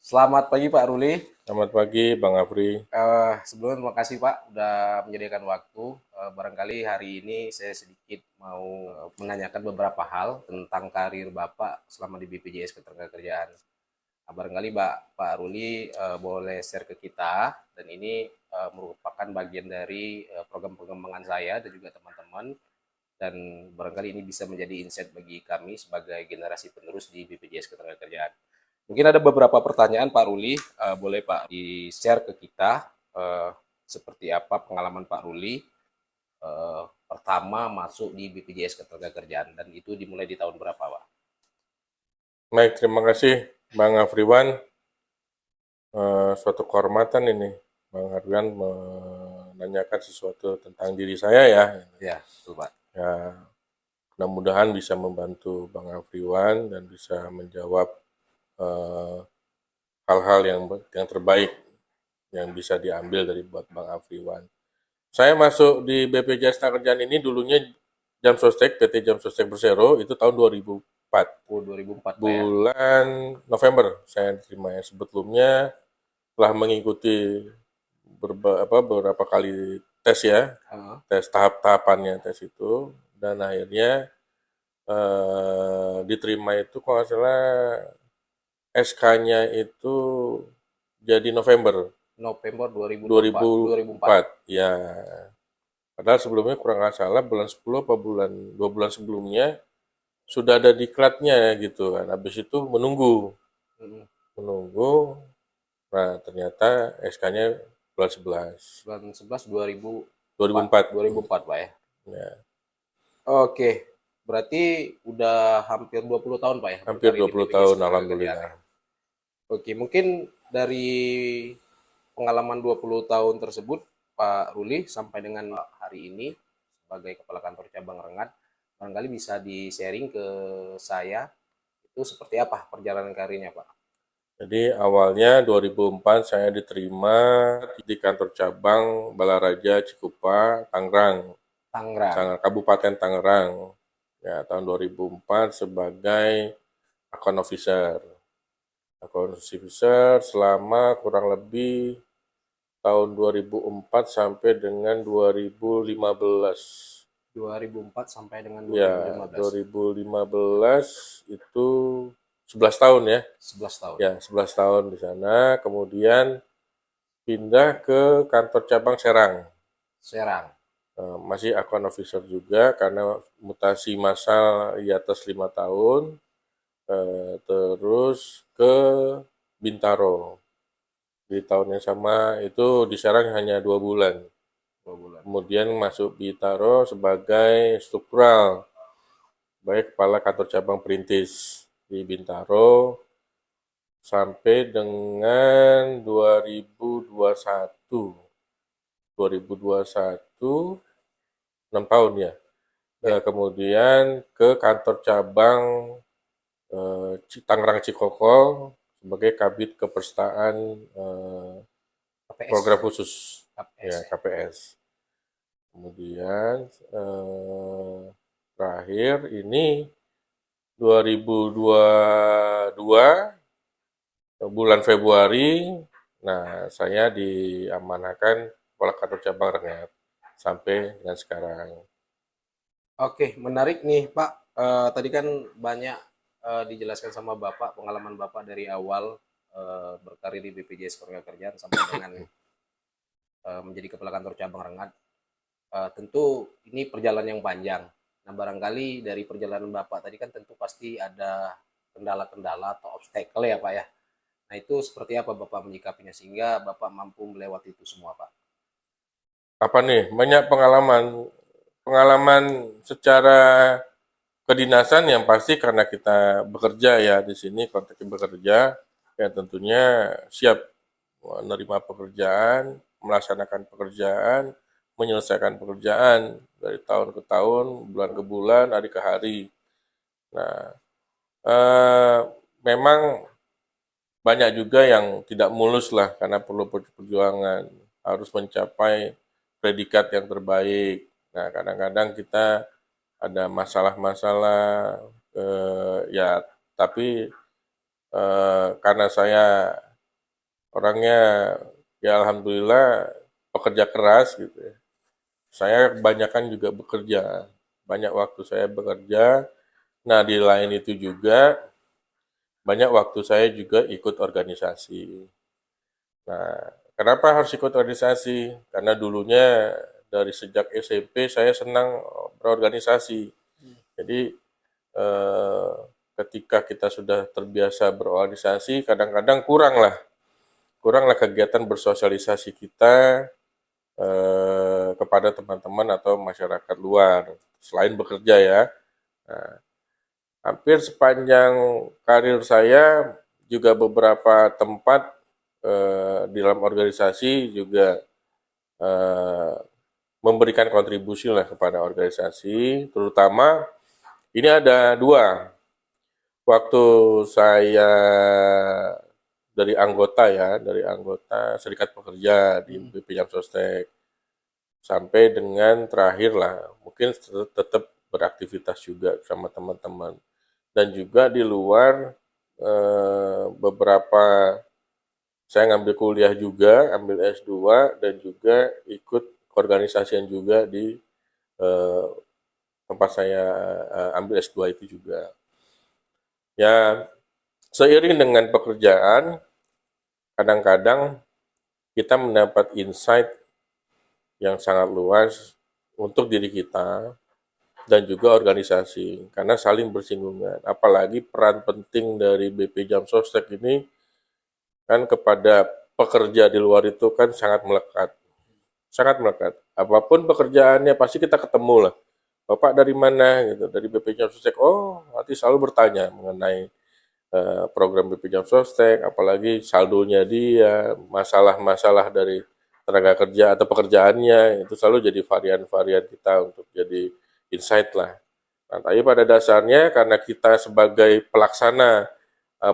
Selamat pagi Pak Ruli. Selamat pagi, Bang Afri. Sebelumnya terima kasih Pak udah menyediakan waktu. Barangkali hari ini saya sedikit mau menanyakan beberapa hal tentang karir Bapak selama di BPJS Ketenagakerjaan. Barangkali Pak Ruli boleh share ke kita dan ini merupakan bagian dari program pengembangan saya dan juga teman-teman dan barangkali ini bisa menjadi insight bagi kami sebagai generasi penerus di BPJS Ketenagakerjaan. Mungkin ada beberapa pertanyaan Pak Ruli, boleh Pak di-share ke kita seperti apa pengalaman Pak Ruli pertama masuk di BPJS Ketenagakerjaan dan itu dimulai di tahun berapa Pak? Baik, terima kasih, Bang Afriwan. Suatu kehormatan ini, Bang Afriwan menanyakan sesuatu tentang diri saya ya. Ya, betul Pak. Ya, mudah-mudahan bisa membantu Bang Afriwan dan bisa menjawab eh, hal-hal yang terbaik yang bisa diambil dari buat Bang Afriwan. Saya masuk di BPJS Ketenagakerjaan ini dulunya Jam Sostek, PT Jam Sostek Persero, itu tahun 2004. Oh, 2004 Pak ya. Bulan November saya terima ya. Sebelumnya telah mengikuti beberapa kali tes ya, tes tahap-tahapannya tes itu, dan akhirnya diterima itu kalau nggak salah SK-nya itu jadi November November 2004. 2004. 2004 ya. Padahal sebelumnya kurang nggak salah bulan 10 apa bulan 2 bulan sebelumnya sudah ada diklatnya gitu kan. Habis itu menunggu. Nah, ternyata SK-nya bulan 11. Bulan 11 2004. 2004. 2004 Pak ya. Ya, Oke, berarti udah hampir 20 tahun Pak ya hampir berkarir di 20 BPJS tahun Ketenagakerjaan. alhamdulillah. Oke, mungkin dari pengalaman 20 tahun tersebut, Pak Ruli, sampai dengan hari ini sebagai Kepala Kantor Cabang Rengat, barangkali bisa di-sharing ke saya, itu seperti apa perjalanan karirnya, Pak? Jadi awalnya 2004 saya diterima di kantor cabang Balaraja Cikupa, Tangerang, Tangerang. Kabupaten Tangerang. Ya, tahun 2004 sebagai account officer. Account officer selama kurang lebih tahun 2004 sampai dengan 2015. 2004 sampai dengan Ya, 2015. 2015 itu 11 tahun ya. 11 tahun. Ya, 11 tahun di sana. Kemudian pindah ke kantor cabang Serang. Serang. Masih account officer juga karena mutasi massal di atas 5 tahun. Terus ke Bintaro. Di tahun yang sama itu di Serang hanya 2 bulan. 2 bulan. Kemudian masuk Bintaro sebagai struktural, sebagai kepala kantor cabang perintis di Bintaro sampai dengan 2021. 2021, 6 tahun ya. Ya, Kemudian ke kantor cabang Tangerang Cikokol sebagai Kabid Kepesertaan KPS. Program Khusus KPS ya ya. KPS. Kemudian terakhir ini 2022 bulan Februari, nah saya diamanahkan kepala kantor cabang Rengat sampai dengan sekarang. Oke, menarik nih Pak. Tadi kan banyak dijelaskan sama Bapak pengalaman Bapak dari awal berkarir di BPJS Ketenagakerjaan sampai dengan menjadi kepala kantor cabang Rengat. Tentu ini perjalanan yang panjang. Nah, barangkali dari perjalanan Bapak tadi kan tentu pasti ada kendala-kendala atau obstacle ya Pak ya. Nah, itu seperti apa Bapak menyikapinya sehingga Bapak mampu melewati itu semua Pak? Apa nih? Banyak pengalaman pengalaman secara kedinasan yang pasti karena kita bekerja ya di sini konteksnya bekerja ya tentunya siap menerima pekerjaan, melaksanakan pekerjaan, menyelesaikan pekerjaan dari tahun ke tahun, bulan ke bulan, hari ke hari. Nah, eh, memang banyak juga yang tidak mulus lah karena perlu perjuangan, harus mencapai predikat yang terbaik. Nah, kadang-kadang kita ada masalah-masalah, ya tapi karena saya orangnya ya alhamdulillah pekerja keras gitu ya. Saya kebanyakan juga bekerja, banyak waktu saya bekerja. Nah, di lain itu juga banyak waktu saya juga ikut organisasi. Nah, kenapa harus ikut organisasi? Karena dulunya dari sejak SMP saya senang berorganisasi. Jadi eh, ketika kita sudah terbiasa berorganisasi, kadang-kadang kuranglah kegiatan bersosialisasi kita kepada teman-teman atau masyarakat luar selain bekerja ya. Nah, hampir sepanjang karir saya juga beberapa tempat di dalam organisasi juga eh, memberikan kontribusi lah kepada organisasi, terutama ini ada dua. Waktu saya dari anggota Serikat Pekerja di BP Jam Sostek, sampai dengan terakhir lah, mungkin tetap beraktivitas juga sama teman-teman. Dan juga di luar beberapa saya ngambil kuliah juga, ambil S2 dan juga ikut keorganisasian juga di eh, tempat saya ambil S2 itu juga. Ya, seiring dengan pekerjaan, kadang-kadang kita mendapat insight yang sangat luas untuk diri kita dan juga organisasi, karena saling bersinggungan. Apalagi peran penting dari BP Jam Sostek ini kan kepada pekerja di luar itu kan sangat melekat. Sangat melekat. Apapun pekerjaannya pasti kita ketemu lah. Bapak dari mana gitu, dari BP Jam Sostek. Oh, nanti selalu bertanya mengenai program BP Jam Sostek, apalagi saldonya dia, masalah-masalah dari tenaga kerja atau pekerjaannya, itu selalu jadi varian-varian kita untuk jadi insight lah. Nah, tapi pada dasarnya karena kita sebagai pelaksana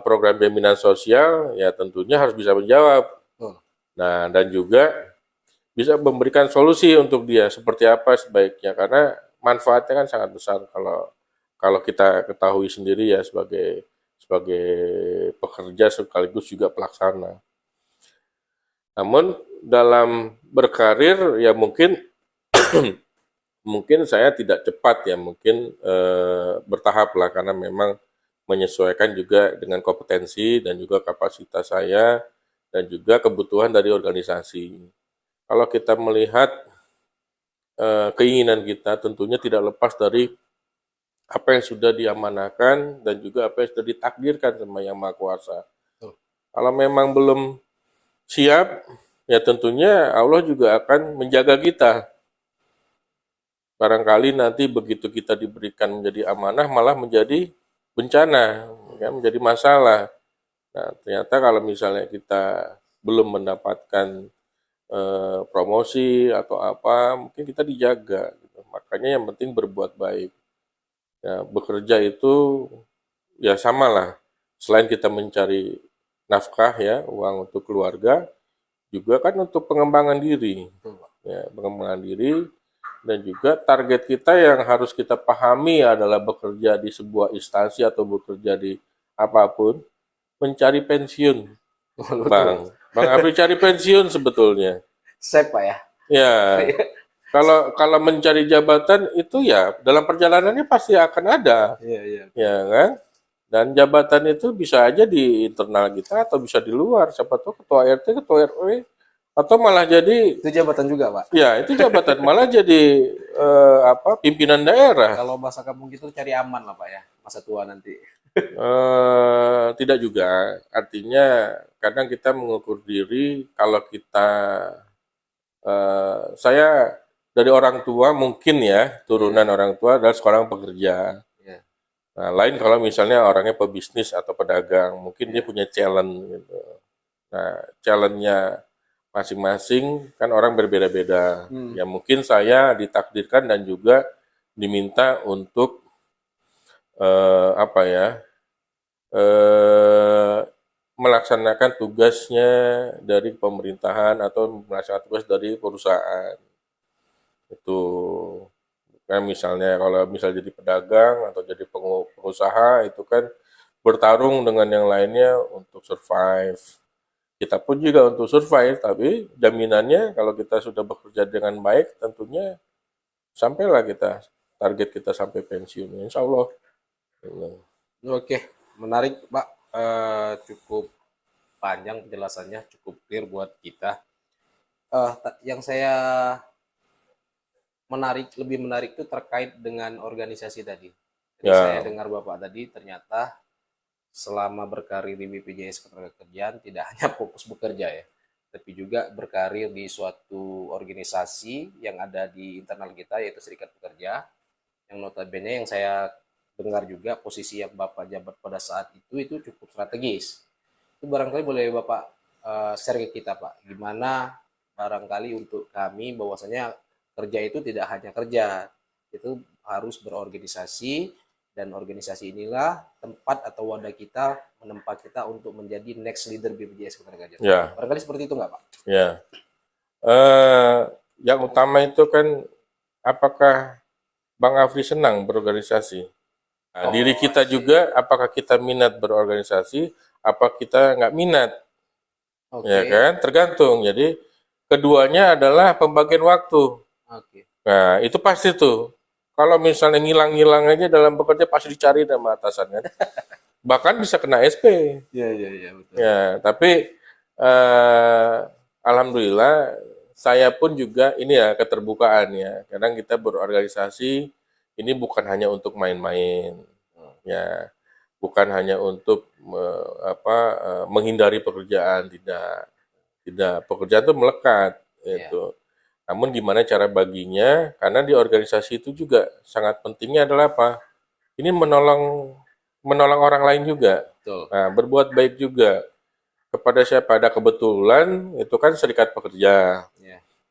program jaminan sosial, ya tentunya harus bisa menjawab. Nah, dan juga bisa memberikan solusi untuk dia seperti apa sebaiknya, karena manfaatnya kan sangat besar kalau kalau kita ketahui sendiri ya sebagai sebagai pekerja sekaligus juga pelaksana. Namun dalam berkarir ya mungkin mungkin saya tidak cepat ya, mungkin bertahap lah karena memang menyesuaikan juga dengan kompetensi dan juga kapasitas saya dan juga kebutuhan dari organisasi. Kalau kita melihat keinginan kita tentunya tidak lepas dari apa yang sudah diamanahkan dan juga apa yang sudah ditakdirkan sama Yang Maha Kuasa. Kalau memang belum siap, ya tentunya Allah juga akan menjaga kita. Barangkali nanti begitu kita diberikan menjadi amanah malah menjadi bencana, ya, menjadi masalah. Nah, ternyata kalau misalnya kita belum mendapatkan promosi atau apa, mungkin kita dijaga. Gitu. Makanya yang penting berbuat baik. Ya, bekerja itu ya samalah. Selain kita mencari nafkah ya, uang untuk keluarga, juga kan untuk pengembangan diri. Ya, pengembangan diri dan juga target kita yang harus kita pahami adalah bekerja di sebuah instansi atau bekerja di apapun, mencari pensiun. Bang, Bang Afri cari pensiun sebetulnya. Sip, Pak ya. Ya, kalau kalau mencari jabatan itu ya dalam perjalanannya pasti akan ada, Iya, iya. ya kan? Dan jabatan itu bisa aja di internal kita atau bisa di luar. Siapa tahu ketua RT, ketua RW, atau malah jadi Itu jabatan juga, Pak. ya itu jabatan malah jadi apa pimpinan daerah. Kalau bahasa kampung gitu cari aman lah, Pak ya. Masa tua nanti. Tidak juga. Artinya kadang kita mengukur diri kalau kita saya dari orang tua mungkin ya turunan orang tua adalah seorang pekerja. Iya. Nah, lain kalau misalnya orangnya pebisnis atau pedagang, mungkin dia punya challenge gitu. Nah, challenge-nya masing-masing kan orang berbeda-beda. Ya mungkin saya ditakdirkan dan juga diminta untuk apa ya eh, melaksanakan tugasnya dari pemerintahan atau melaksanakan tugas dari perusahaan. Itu kan misalnya kalau misalnya jadi pedagang atau jadi pengusaha itu kan bertarung dengan yang lainnya untuk survive. kita pun juga untuk survive, tapi jaminannya kalau kita sudah bekerja dengan baik, tentunya sampailah kita, target kita sampai pensiun, insya Allah. Oke, menarik Pak. Cukup panjang penjelasannya, cukup clear buat kita. Yang saya lebih menarik itu terkait dengan organisasi tadi. Jadi saya dengar Bapak tadi ternyata selama berkarir di BPJS Ketenagakerjaan tidak hanya fokus bekerja ya, tapi juga berkarir di suatu organisasi yang ada di internal kita yaitu Serikat Pekerja, yang notabene yang saya dengar juga posisi yang Bapak jabat pada saat itu cukup strategis. Itu barangkali boleh Bapak share ke kita Pak, gimana barangkali untuk kami bahwasanya kerja itu tidak hanya kerja, itu harus berorganisasi, dan organisasi inilah tempat atau wadah kita, menempat kita untuk menjadi next leader BPJS Ketenagakerjaan. Ya. Barangkali seperti itu nggak Pak? Ya. Yang utama itu kan apakah Bang Afri senang berorganisasi? Nah, diri kita juga, apakah kita minat berorganisasi, apa kita nggak minat? Ya kan, tergantung. Jadi keduanya adalah pembagian waktu. Nah, itu pasti tuh. Kalau misalnya ngilang-ngilang aja dalam bekerja pasti dicari sama atasan kan. Bahkan bisa kena SP. Iya, betul. Ya, tapi alhamdulillah saya pun juga ini ya keterbukaan ya. Kadang kita berorganisasi ini bukan hanya untuk main-main. Ya, bukan hanya untuk menghindari pekerjaan, tidak. Pekerjaan itu melekat itu. Namun gimana cara baginya? Karena di organisasi itu juga sangat pentingnya adalah apa? Ini menolong orang lain juga. Betul. Nah, berbuat baik juga kepada siapa? Ada kebetulan itu kan serikat pekerja.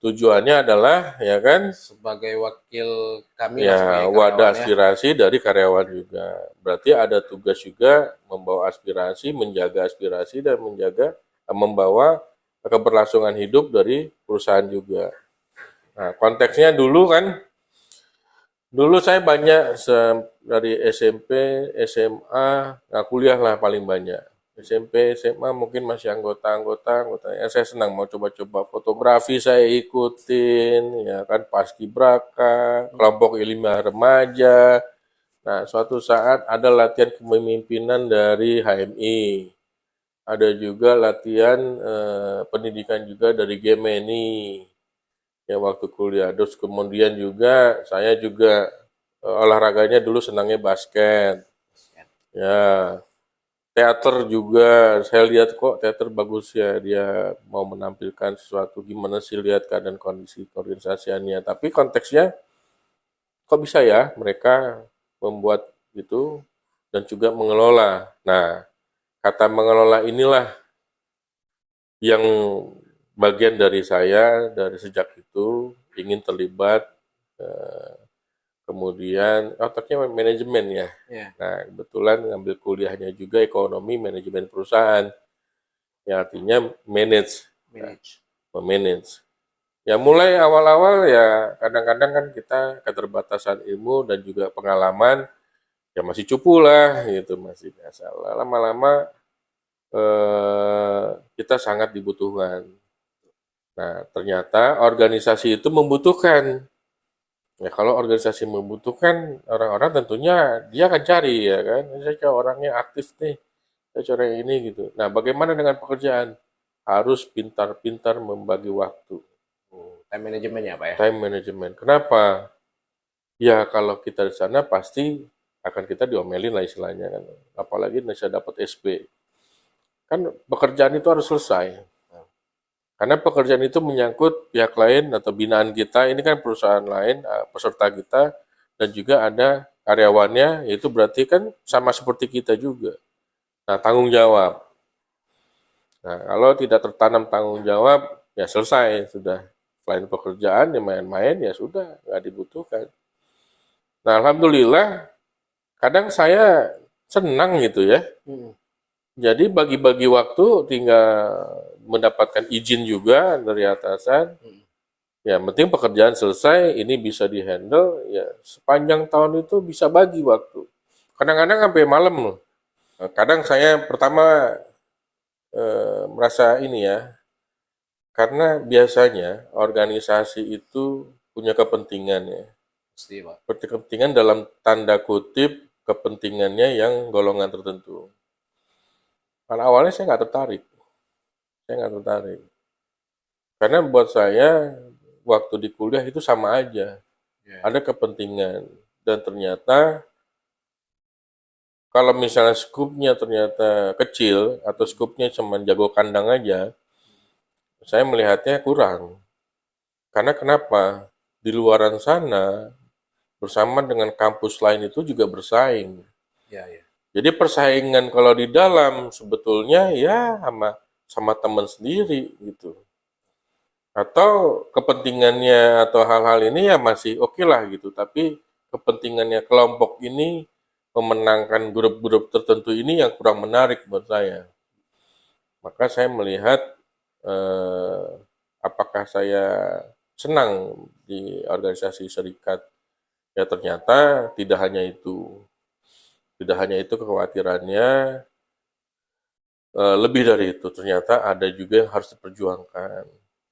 Tujuannya adalah ya kan sebagai wakil kami ya, wadah aspirasi dari karyawan juga. Berarti ada tugas juga membawa aspirasi, menjaga aspirasi dan membawa keberlangsungan hidup dari perusahaan juga. Nah, konteksnya dulu saya banyak dari SMP, SMA, nah kuliah lah paling banyak. SMP, SMA mungkin masih anggota. Yang saya senang mau coba-coba fotografi saya ikutin, ya kan paskibraka, kelompok ilmiah remaja. Nah, suatu saat ada latihan kepemimpinan dari HMI. Ada juga latihan pendidikan juga dari Gemini. Ya waktu kuliah. Terus kemudian juga saya juga olahraganya dulu senangnya basket. Ya. Teater juga, saya lihat kok teater bagus ya, dia mau menampilkan sesuatu, gimana sih lihat keadaan kondisi keorganisasiannya. Tapi konteksnya, kok bisa ya mereka membuat gitu dan juga mengelola. Nah, kata mengelola inilah yang bagian dari saya, dari sejak itu, ingin terlibat, kemudian otaknya manajemen ya. Nah, kebetulan ngambil kuliahnya juga ekonomi manajemen perusahaan. Ya artinya manage. Ya mulai awal-awal ya kadang-kadang kan kita keterbatasan ilmu dan juga pengalaman ya masih cupu lah gitu, masih biasa. Lama-lama kita sangat dibutuhkan. Nah, ternyata organisasi itu membutuhkan. Ya kalau organisasi membutuhkan orang-orang tentunya dia akan cari ya kan. Saya orangnya aktif nih, saya cari ini gitu. Nah bagaimana dengan pekerjaan? Harus pintar-pintar membagi waktu. Time management ya Pak ya? Time management. Kenapa? Ya kalau kita di sana pasti akan kita diomelin lah istilahnya kan. Apalagi saya dapat SP. Kan pekerjaan itu harus selesai. Karena pekerjaan itu menyangkut pihak lain atau binaan kita, ini kan perusahaan lain, peserta kita, dan juga ada karyawannya, itu berarti kan sama seperti kita juga. Nah, tanggung jawab. Nah, kalau tidak tertanam tanggung jawab, ya selesai, sudah. Selain pekerjaan, ya main-main, ya sudah, nggak dibutuhkan. Nah, alhamdulillah, kadang saya senang gitu ya. Jadi bagi-bagi waktu tinggal mendapatkan izin juga dari atasan. Ya, penting pekerjaan selesai, ini bisa dihandle, ya sepanjang tahun itu bisa bagi waktu. Kadang-kadang sampai malam loh. Kadang saya pertama merasa ini ya, karena biasanya organisasi itu punya kepentingan ya. Pasti Pak. Kepentingan dalam tanda kutip kepentingannya yang golongan tertentu. Pada awalnya saya nggak tertarik. Saya nggak tertarik. Karena buat saya waktu di kuliah itu sama aja. Ya. Ada kepentingan. Dan ternyata kalau misalnya skupnya ternyata kecil atau skupnya cuma jago kandang aja, saya melihatnya kurang. Karena kenapa? Di luaran sana bersama dengan kampus lain itu juga bersaing. Ya, ya. Jadi persaingan kalau di dalam sebetulnya ya sama teman sendiri gitu. Atau kepentingannya atau hal-hal ini ya masih oke lah gitu. Tapi kepentingannya kelompok ini memenangkan grup-grup tertentu ini yang kurang menarik buat saya. Maka saya melihat eh, apakah saya senang di organisasi serikat. Ya ternyata tidak hanya itu. Tidak hanya itu kekhawatirannya, lebih dari itu ternyata ada juga yang harus diperjuangkan.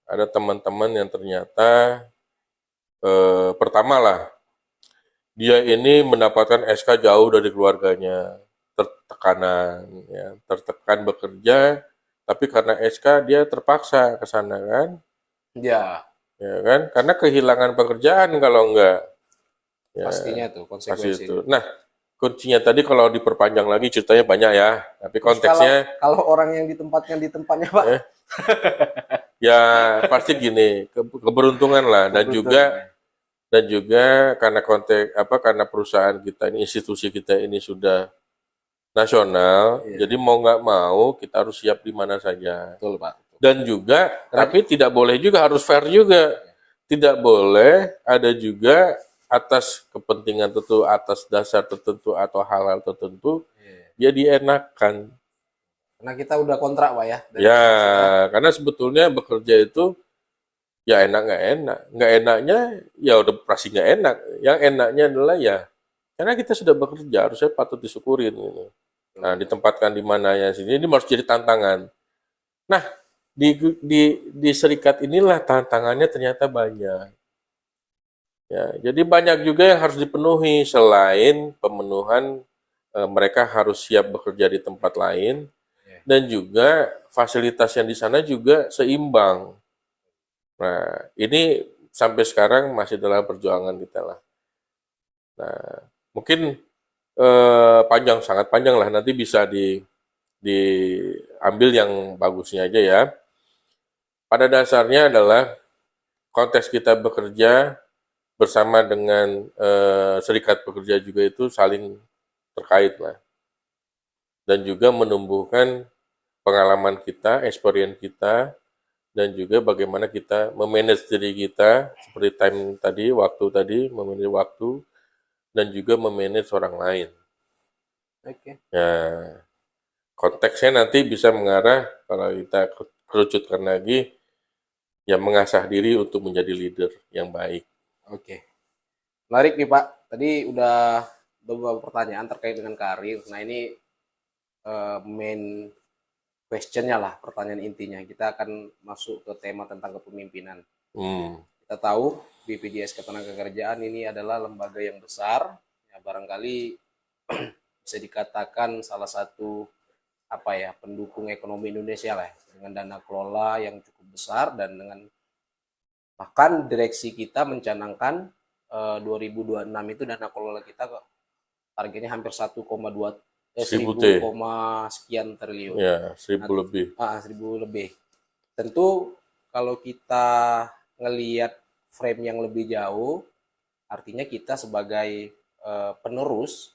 Ada teman-teman yang ternyata pertama lah, dia ini mendapatkan SK jauh dari keluarganya, tertekanan, ya, tertekan bekerja, tapi karena SK dia terpaksa ke sana kan, Ya, ya kan, karena kehilangan pekerjaan kalau enggak, ya pastinya tuh pasti konsekuensi. itu. Nah, kuncinya tadi kalau diperpanjang lagi ceritanya banyak ya, tapi Terus kalau konteksnya kalau orang yang ditempatkan di tempatnya Pak, eh, ya pasti gini, keberuntungan lah keberuntungan. dan juga karena konteks apa karena perusahaan kita ini institusi kita ini sudah nasional, Iya, jadi mau nggak mau kita harus siap di mana saja. betul Pak. Betul. Dan juga Karena tapi tidak boleh juga harus fair juga. Tidak boleh ada juga atas kepentingan tertentu, atas dasar tertentu atau hal-hal tertentu iya. dia dienakkan. Karena kita udah kontrak Pak ya dari Ya, awal sudah. karena sebetulnya bekerja itu ya enak nggak enaknya ya udah pasti nggak enak. Yang enaknya adalah ya karena kita sudah bekerja harusnya patut disyukurin gitu. Nah ditempatkan di mana ya sini ini harus jadi tantangan. Nah di serikat inilah tantangannya ternyata banyak. Ya, jadi banyak juga yang harus dipenuhi selain pemenuhan mereka harus siap bekerja di tempat lain Iya. dan juga fasilitas yang di sana juga seimbang. Nah, ini sampai sekarang masih dalam perjuangan kita lah. Nah, mungkin panjang, sangat panjang lah. Nanti bisa diambil yang bagusnya aja ya. Pada dasarnya adalah konteks kita bekerja bersama dengan serikat pekerja juga itu saling terkait lah. Dan juga menumbuhkan pengalaman kita, experience kita, dan juga bagaimana kita memanage diri kita seperti time tadi, waktu tadi, memanage waktu dan juga memanage orang lain. Oke. Ya, konteksnya nanti bisa mengarah kalau kita kerucutkan lagi ya mengasah diri untuk menjadi leader yang baik. Oke. Menarik nih Pak. Tadi udah beberapa pertanyaan terkait dengan karir. Nah ini main questionnya lah, pertanyaan intinya. Kita akan masuk ke tema tentang kepemimpinan. Hmm. Kita tahu BPJS Ketenagakerjaan ini adalah lembaga yang besar, ya barangkali bisa dikatakan salah satu apa ya pendukung ekonomi Indonesia lah, dengan dana kelola yang cukup besar dan dengan bahkan direksi kita mencanangkan 2026 itu dana kelola kita targetnya hampir 1,2 1000 T. 1000, sekian triliun. Ya, 1000 Nah, lebih. 1000 lebih. Tentu kalau kita ngelihat frame yang lebih jauh, artinya kita sebagai penerus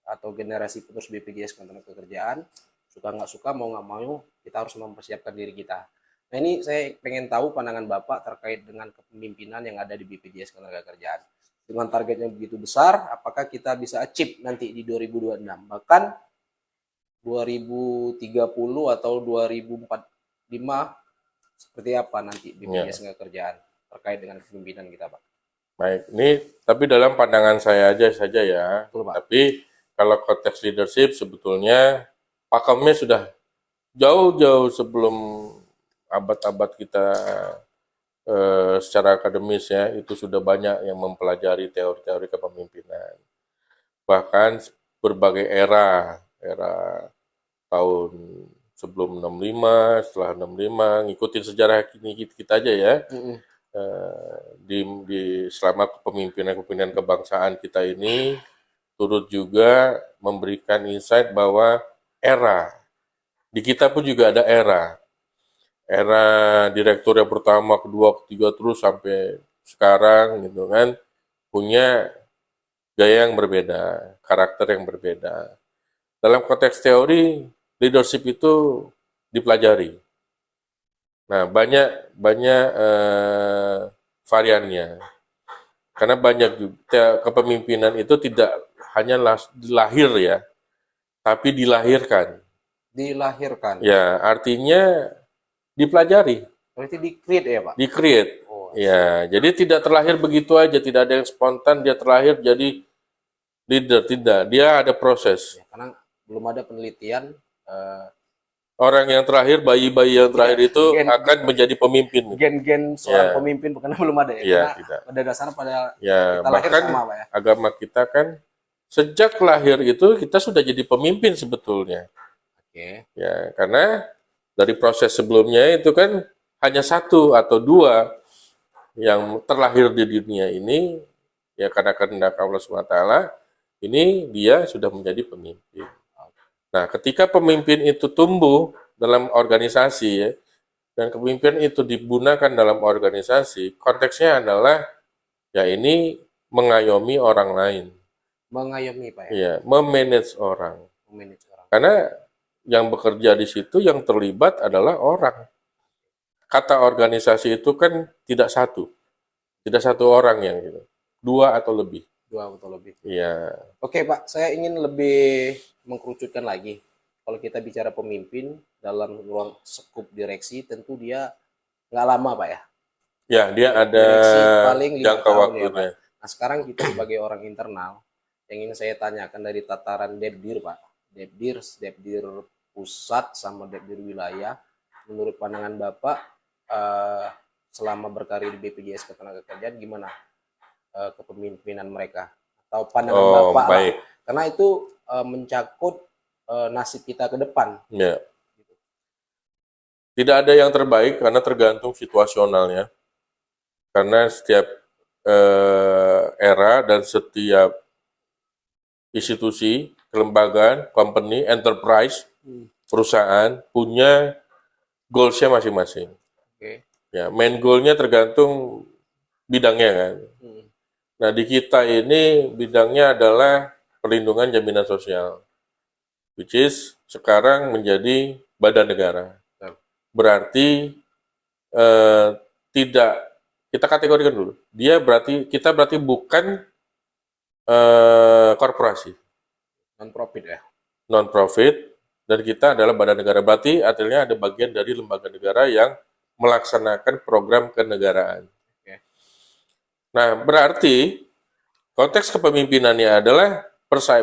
atau generasi penerus BPJS Ketenagakerjaan, suka nggak suka mau nggak mau kita harus mempersiapkan diri kita. Nah ini saya pengen tahu pandangan Bapak terkait dengan kepemimpinan yang ada di BPJS Ketenagakerjaan. Dengan target yang begitu besar, apakah kita bisa achieve nanti di 2026? Bahkan 2030 atau 2045 seperti apa nanti BPJS Ya. Ketenagakerjaan terkait dengan kepemimpinan kita, Pak? Baik, ini tapi dalam pandangan saya aja saja ya. Betul, Pak. Tapi kalau konteks leadership sebetulnya pakemnya sudah jauh-jauh sebelum abad-abad kita secara akademis ya, itu sudah banyak yang mempelajari teori-teori kepemimpinan. Bahkan berbagai era tahun sebelum 65, setelah 65, ngikutin sejarah kita aja ya. Di selama kepemimpinan kebangsaan kita ini turut juga memberikan insight bahwa era di kita pun juga ada era direktur yang pertama, kedua, ketiga terus sampai sekarang gitu kan, punya gaya yang berbeda, karakter yang berbeda. Dalam konteks teori, leadership itu dipelajari. Nah, banyak variannya. Karena banyak juga kepemimpinan itu tidak hanya lahir ya, tapi dilahirkan. Dilahirkan. Ya, artinya dipelajari. Berarti di-create ya, Pak? Di-create. Oh, ya, jadi tidak terlahir begitu aja, tidak ada yang spontan dia terlahir jadi leader, tidak. Dia ada proses. ya, karena belum ada penelitian orang yang terakhir, bayi-bayi yang terakhir itu akan menjadi pemimpin. Gen-gen seorang pemimpin karena belum ada ya. Iya, karena tidak. pada dasarnya pada Ya, kita lahir bahkan sama, Pak ya. agama kita kan sejak lahir itu kita sudah jadi pemimpin sebetulnya. Oke. Ya, karena dari proses sebelumnya itu kan hanya satu atau dua yang terlahir di dunia ini, ya karena kehendak Allah SWT, ini dia sudah menjadi pemimpin. Nah, ketika pemimpin itu tumbuh dalam organisasi ya, dan kepemimpinan itu digunakan dalam organisasi, konteksnya adalah ya ini mengayomi orang lain. Mengayomi, Pak ya. Ya, memanage orang. Memanage orang. Karena yang bekerja di situ yang terlibat adalah orang. Kata organisasi itu kan tidak satu orang yang gitu, dua atau lebih. Iya. Oke, Pak, saya ingin lebih mengkerucutkan lagi. Kalau kita bicara pemimpin dalam ruang skup direksi, tentu dia nggak lama, Pak ya. Ya, dia ada Direksi paling 5 jangka tahun waktunya. ya, Pak. Nah, sekarang kita sebagai orang internal, yang ingin saya tanyakan dari tataran Depdir, Pak. Depdir pusat sama Depdir wilayah, menurut pandangan Bapak, selama berkarir di BPJS Ketenagakerjaan, gimana kepemimpinan mereka? Atau pandangan Bapak baik. lah. Karena itu mencakup nasib kita ke depan. Ya. Tidak ada yang terbaik karena tergantung situasionalnya. Karena setiap era dan setiap institusi, kelembagaan, company, enterprise, perusahaan punya goals-nya masing-masing. Oke. Ya, main goal-nya tergantung bidangnya kan. Nah, di kita ini bidangnya adalah perlindungan jaminan sosial, which is sekarang menjadi badan negara. Berarti tidak, kita kategorikan dulu. Kita berarti bukan korporasi. Non-profit ya? Non-profit, dan kita adalah badan negara. Berarti artinya ada bagian dari lembaga negara yang melaksanakan program kenegaraan. Nah, berarti konteks kepemimpinannya adalah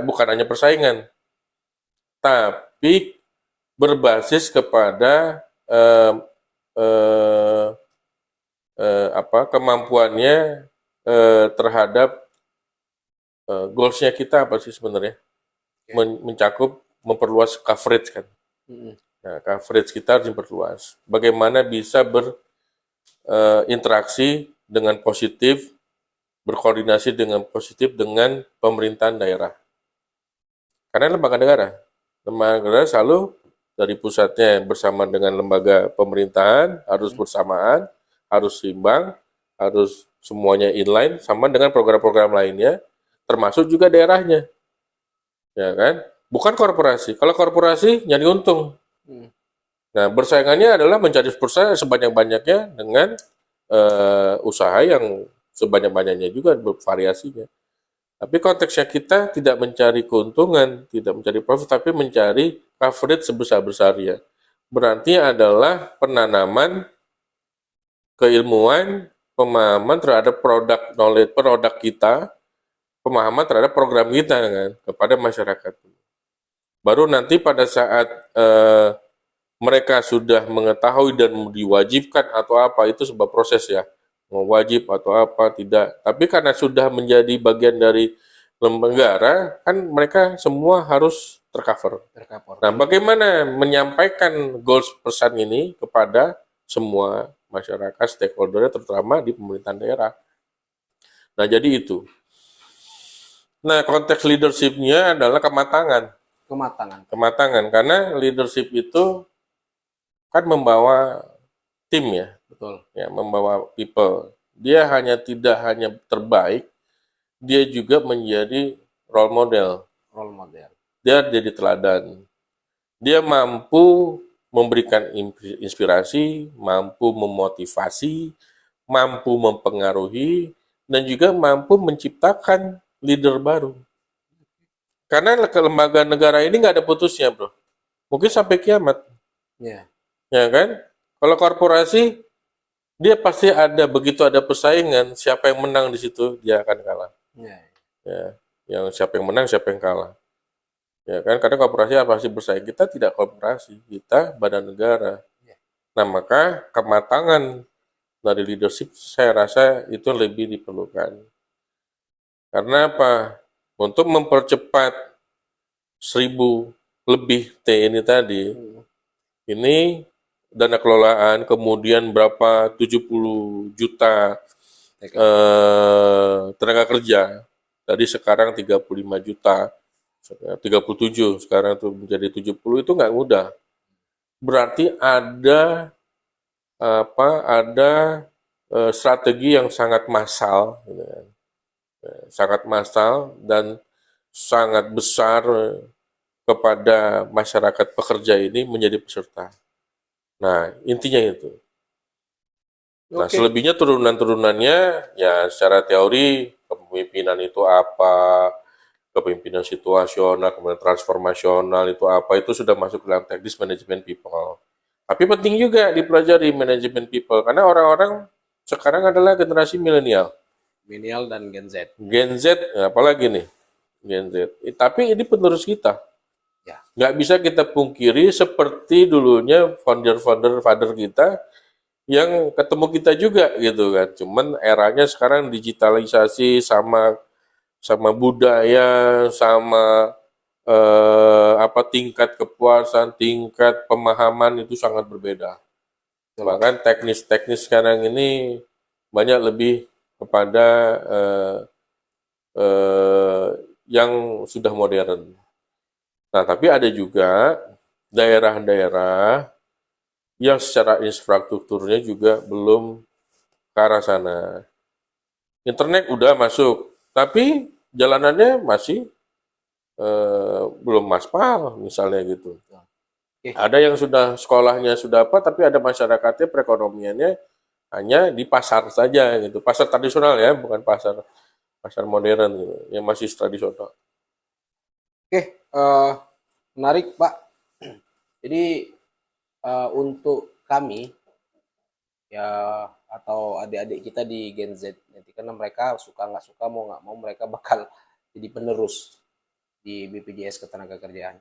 bukan hanya persaingan, tapi berbasis kepada kemampuannya terhadap goals-nya kita apa sih sebenarnya? Mencakup, memperluas coverage kan. Nah, coverage kita harus diperluas. Bagaimana bisa berinteraksi dengan positif, berkoordinasi dengan positif dengan pemerintahan daerah. Karena lembaga negara selalu dari pusatnya bersama dengan lembaga pemerintahan, harus bersamaan, harus seimbang, harus semuanya inline, sama dengan program-program lainnya, termasuk juga daerahnya. Ya kan? Bukan korporasi. Kalau korporasi nyari untung. Nah, bersaingannya adalah mencari perusahaan sebanyak-banyaknya dengan usaha yang sebanyak-banyaknya juga bervariasinya. Tapi konteksnya kita tidak mencari keuntungan, tidak mencari profit, tapi mencari coverage sebesar-besarnya. Berarti adalah penanaman keilmuan, pemahaman terhadap produk kita, pemahaman terhadap program kita kan, kepada masyarakat. Baru nanti pada saat mereka sudah mengetahui dan diwajibkan atau apa, itu sebuah proses ya. Mau wajib atau apa, tidak. Tapi karena sudah menjadi bagian dari lembaga, kan mereka semua harus tercover. Tercover. Nah, bagaimana menyampaikan goals pesan ini kepada semua masyarakat, stakeholder, terutama di pemerintahan daerah. Nah, jadi itu. Nah, konteks leadership-nya adalah kematangan. Kematangan. Kematangan, karena leadership itu kan membawa tim ya, Betul. ya membawa people. Dia tidak hanya terbaik, dia juga menjadi role model. Role model. Dia jadi teladan. Dia mampu memberikan inspirasi, mampu memotivasi, mampu mempengaruhi, dan juga mampu menciptakan leader baru. Karena kelembagaan negara ini nggak ada putusnya, bro. Mungkin sampai kiamat. Ya. Ya kan? Kalau korporasi, dia pasti ada, begitu ada persaingan, siapa yang menang di situ, dia akan kalah. Ya. Ya. Yang siapa yang menang, siapa yang kalah. Ya kan? Karena korporasi apa sih bersaing? Kita tidak korporasi, kita badan negara. Ya. Nah, maka kematangan dari leadership saya rasa itu lebih diperlukan. Karena apa? Untuk mempercepat 1.000 lebih T ini tadi, ini dana kelolaan, kemudian berapa 70 juta tenaga kerja. Tadi sekarang 35 juta, 37 sekarang tuh menjadi 70, itu nggak mudah. Berarti ada strategi yang sangat massal, gitu kan. Sangat massal dan sangat besar kepada masyarakat pekerja ini menjadi peserta. Nah, intinya itu. Nah, selebihnya turunan-turunannya ya secara teori kepemimpinan itu apa, kepemimpinan situasional, kemudian transformasional itu apa, itu sudah masuk dalam teknis manajemen people. Tapi penting juga dipelajari manajemen people karena orang-orang sekarang adalah generasi milenial. Milenial dan Gen Z. Gen Z, apalagi nih Gen Z. Tapi ini penerus kita. Ya. Nggak bisa kita pungkiri seperti dulunya father kita yang ketemu kita juga gitu kan. Cuman eranya sekarang digitalisasi sama budaya, sama tingkat kepuasan, tingkat pemahaman itu sangat berbeda. Bahkan teknis-teknis sekarang ini banyak lebih kepada yang sudah modern. Nah, tapi ada juga daerah-daerah yang secara infrastrukturnya juga belum ke arah sana. Internet udah masuk, tapi jalanannya masih belum maspal misalnya gitu. Ada yang sudah sekolahnya sudah apa, tapi ada masyarakatnya perekonomiannya hanya di pasar saja gitu. Pasar tradisional ya, bukan pasar modern gitu, yang masih tradisional. Menarik Pak. Jadi untuk kami ya atau adik-adik kita di Gen Z nanti karena mereka suka nggak suka mau nggak mau mereka bakal jadi penerus di BPJS Ketenagakerjaan.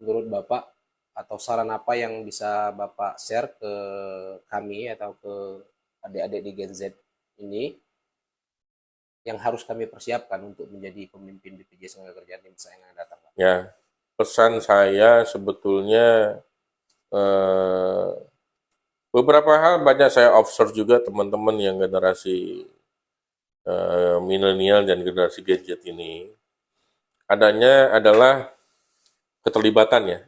Menurut Bapak atau saran apa yang bisa Bapak share ke kami atau ke adik-adik di Gen Z ini yang harus kami persiapkan untuk menjadi pemimpin BPJS Ketenagakerjaan di masa yang akan datang, Pak? Ya, pesan saya sebetulnya beberapa hal banyak saya observe juga teman-teman yang generasi milenial dan generasi Gen Z ini. Adanya adalah keterlibatan ya,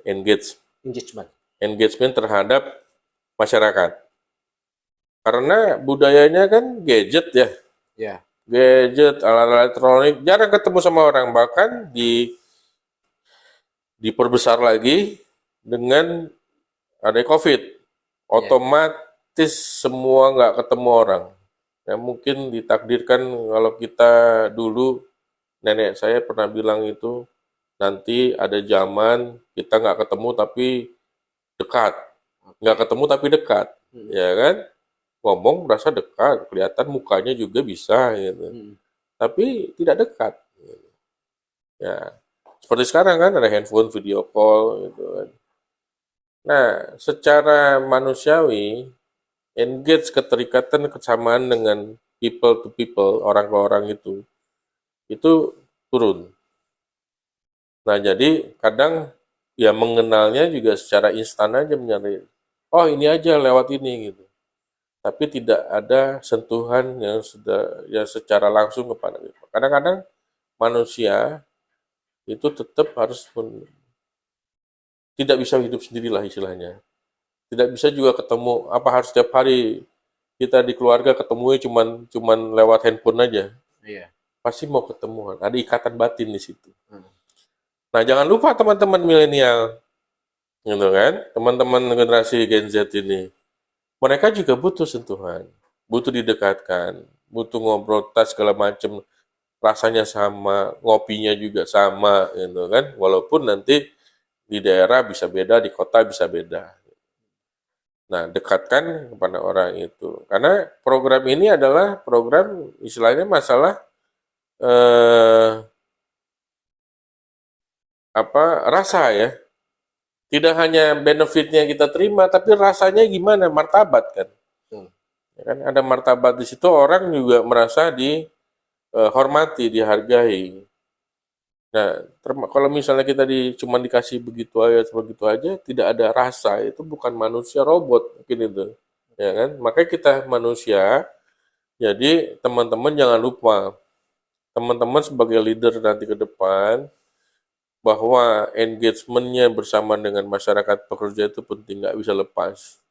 engagement terhadap masyarakat. Karena budayanya kan gadget ya. Ya. Gadget, alat elektronik, jarang ketemu sama orang. Bahkan diperbesar lagi dengan ada COVID. Otomatis semua nggak ketemu orang. Ya, mungkin ditakdirkan kalau kita dulu, nenek saya pernah bilang itu, nanti ada zaman kita nggak ketemu tapi dekat. Nggak ketemu tapi dekat. Ya kan? Ngomong merasa dekat, kelihatan mukanya juga bisa gitu. Tapi tidak dekat. Ya. Seperti sekarang kan ada handphone, video call gitu kan. Nah, secara manusiawi, engage keterikatan kesamaan dengan people to people, orang ke orang itu turun. Nah, jadi kadang ya mengenalnya juga secara instan aja mencari, oh ini aja lewat ini gitu. Tapi tidak ada sentuhan yang sudah ya secara langsung kepada kita. Kadang-kadang manusia itu tetap harus tidak bisa hidup sendirilah istilahnya. Tidak bisa juga ketemu apa harus setiap hari kita di keluarga ketemunya cuman cuman lewat handphone aja. Iya. Pasti mau ketemuan. Ada ikatan batin di situ. Hmm. Nah, jangan lupa teman-teman milenial, gitu kan? Teman-teman generasi Gen Z ini, mereka juga butuh sentuhan, butuh didekatkan, butuh ngobrol tas segala macam, rasanya sama, ngopinya juga sama, gitu kan? Walaupun nanti di daerah bisa beda, di kota bisa beda. Nah, dekatkan kepada orang itu. Karena program ini adalah program istilahnya masalah eh, rasa ya. Tidak hanya benefitnya kita terima, tapi rasanya gimana, martabat kan. Betul. Ya kan? Ada martabat di situ orang juga merasa dihormati, dihargai. Nah, kalau misalnya kita cuma dikasih begitu aja, tidak ada rasa, itu bukan manusia, robot mungkin itu. Ya kan? Makanya kita manusia, jadi teman-teman jangan lupa, teman-teman sebagai leader nanti ke depan, bahwa engagement-nya bersama dengan masyarakat pekerja itu penting, nggak bisa lepas.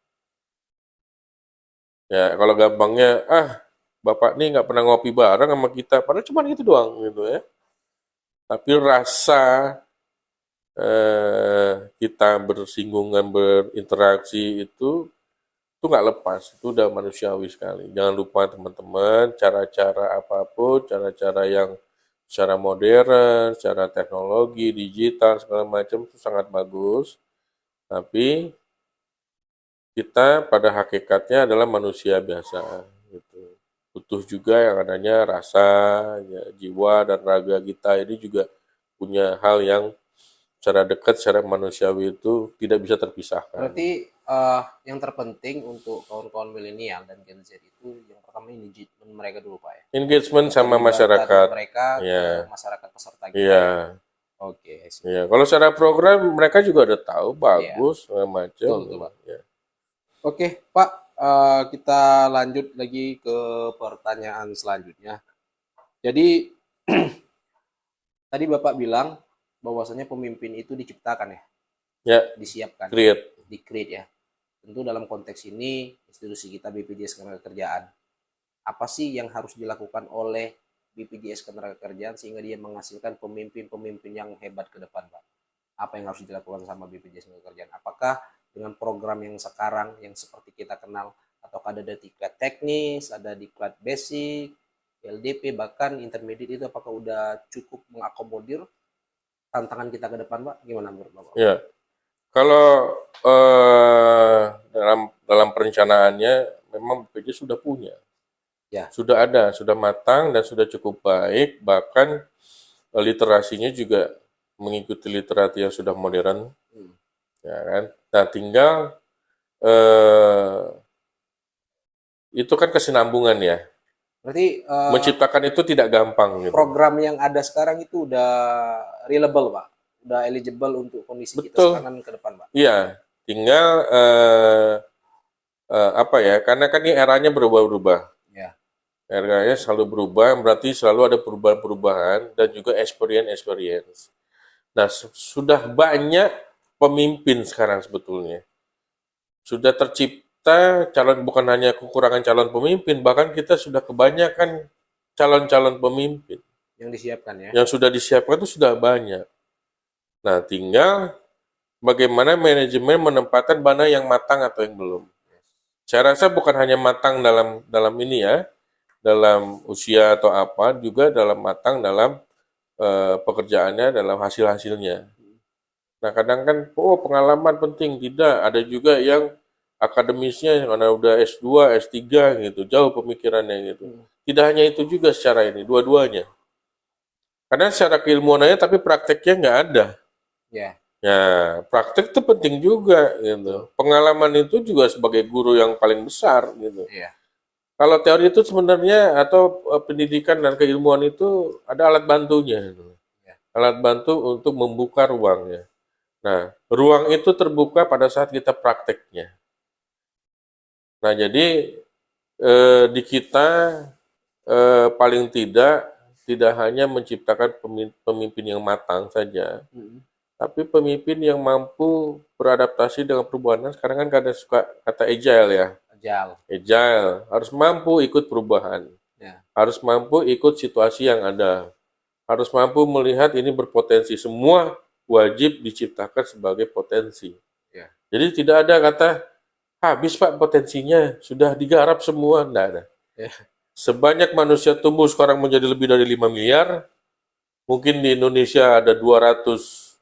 Ya, kalau gampangnya, Bapak nih nggak pernah ngopi bareng sama kita, padahal cuma gitu doang gitu ya. Tapi rasa kita bersinggungan, berinteraksi itu nggak lepas, itu udah manusiawi sekali. Jangan lupa teman-teman, cara-cara apapun, cara-cara yang secara modern, secara teknologi, digital, segala macam itu sangat bagus. Tapi kita pada hakikatnya adalah manusia biasa gitu. Butuh juga yang adanya rasa, ya, jiwa dan raga kita ini juga punya hal yang secara dekat, secara manusiawi itu tidak bisa terpisahkan. Berarti yang terpenting untuk kawan-kawan milenial dan Gen Z itu yang pertama ini engagement mereka dulu Pak ya. Engagement sama Keterlibatan masyarakat. mereka ke Ya, masyarakat peserta kita iya, ya. Oke, sip. iya. Kalau secara program mereka juga udah tahu Iya, bagus segala macam. betul tuh Pak. Ya. Oke, Pak, kita lanjut lagi ke pertanyaan selanjutnya. Jadi tadi Bapak bilang bahwasanya pemimpin itu diciptakan ya, Ya, disiapkan, create. di-create ya. Tentu dalam konteks ini institusi kita BPJS Ketenagakerjaan, apa sih yang harus dilakukan oleh BPJS Ketenagakerjaan sehingga dia menghasilkan pemimpin-pemimpin yang hebat ke depan, Pak? Apa yang harus dilakukan sama BPJS Ketenagakerjaan? Apakah dengan program yang sekarang yang seperti kita kenal, atau ada di tingkat teknis, ada di tingkat basic, LDP, bahkan intermediate itu apakah udah cukup mengakomodir tantangan kita ke depan, Pak? Gimana menurut Bapak? Ya. Kalau dalam perencanaannya memang BPJS sudah punya. Ya. Sudah ada, sudah matang dan sudah cukup baik, bahkan literasinya juga mengikuti literasi yang sudah modern, ya kan. Nah, tinggal itu kan kesinambungan ya. Berarti Menciptakan itu tidak gampang gitu. program yang ada sekarang itu udah reliable, Pak? Udah eligible untuk kondisi kita Betul. sekarang ke depan, Pak? Iya, tinggal apa ya? Karena kan ini eranya berubah-ubah. Ya. Eranya selalu berubah, berarti selalu ada perubahan-perubahan dan juga experience. Nah, sudah banyak pemimpin sekarang sebetulnya. Sudah tercipta calon, bukan hanya kekurangan calon pemimpin, bahkan kita sudah kebanyakan calon-calon pemimpin. Yang disiapkan ya? Yang sudah disiapkan itu sudah banyak. Nah, tinggal bagaimana manajemen menempatkan mana yang matang atau yang belum. Saya rasa bukan hanya matang dalam ini ya, dalam usia atau apa, juga dalam matang dalam pekerjaannya, dalam hasil-hasilnya. Nah, kadang kan, pengalaman penting. Tidak, ada juga yang akademisnya, karena udah S2, S3 gitu, jauh pemikirannya gitu. Tidak hanya itu juga secara ini, dua-duanya. Karena secara keilmuannya tapi prakteknya nggak ada. Ya. Ya, praktek itu penting juga gitu. Pengalaman itu juga sebagai guru yang paling besar gitu. Iya. Kalau teori itu sebenarnya atau pendidikan dan keilmuan itu ada alat bantunya gitu. Ya. Alat bantu untuk membuka ruangnya. Nah, ruang itu terbuka pada saat kita prakteknya. Nah, jadi di kita paling tidak hanya menciptakan pemimpin yang matang saja, tapi pemimpin yang mampu beradaptasi dengan perubahan. Sekarang kan ada suka kata agile ya. Agile. Agile harus mampu ikut perubahan, Ya. harus mampu ikut situasi yang ada, harus mampu melihat ini berpotensi. Semua wajib diciptakan sebagai potensi. Ya. Jadi tidak ada kata habis Pak potensinya, sudah digarap semua, enggak ada. Ya. Sebanyak manusia tumbuh sekarang menjadi lebih dari 5 miliar, mungkin di Indonesia ada 200,